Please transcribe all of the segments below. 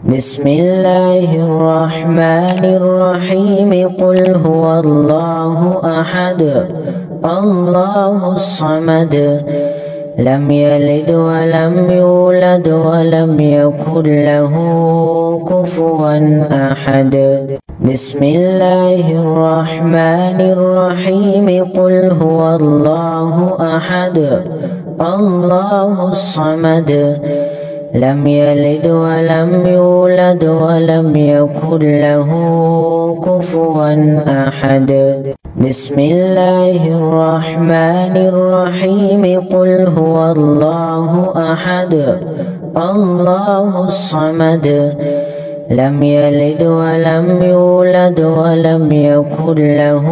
بسم الله الرحمن الرحيم قل هو الله أحد الله الصمد لم يلد ولم يولد ولم يكن له كفوا أحد بسم الله الرحمن الرحيم قل هو الله أحد الله الصمد لم يلد ولم يولد ولم يكن له كفوا أحد بسم الله الرحمن الرحيم قل هو الله أحد الله الصمد لم يلد ولم يولد ولم يكن له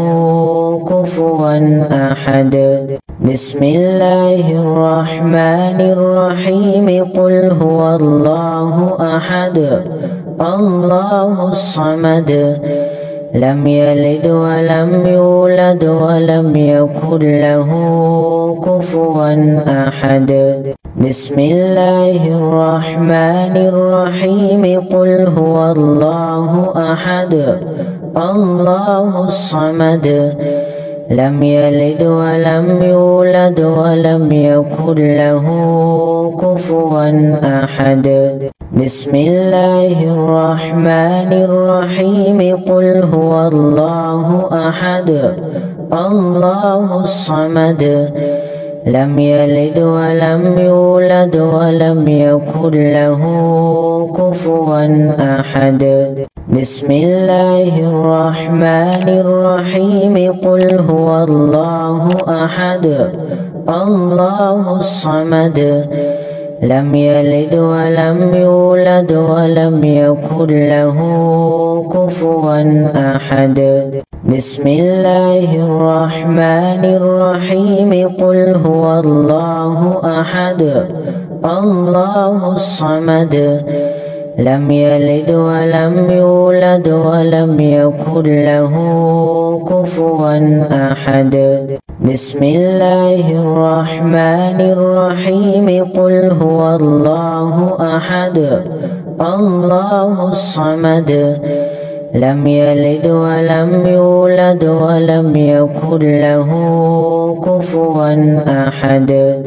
كفوا أحد بسم الله الرحمن الرحيم قل هو الله أحد الله الصمد لم يلد ولم يولد ولم يكن له كفوا أحد بسم الله الرحمن الرحيم قل هو الله أحد الله الصمد لم يلد ولم يولد ولم يكن له كفوا أحد بسم الله الرحمن الرحيم قل هو الله أحد الله الصمد لم يلد ولم يولد ولم يكن له كفوا أحد بسم الله الرحمن الرحيم قل هو الله أحد الله الصمد لم يلد ولم يولد ولم يكن له كفوا أحد بسم الله الرحمن الرحيم قل هو الله أحد الله الصمد لم يلد ولم يولد ولم يكن له كفوا أحد بسم الله الرحمن الرحيم قل هو الله أحد الله الصمد لم يلد ولم يولد ولم يكن له كفوا أحد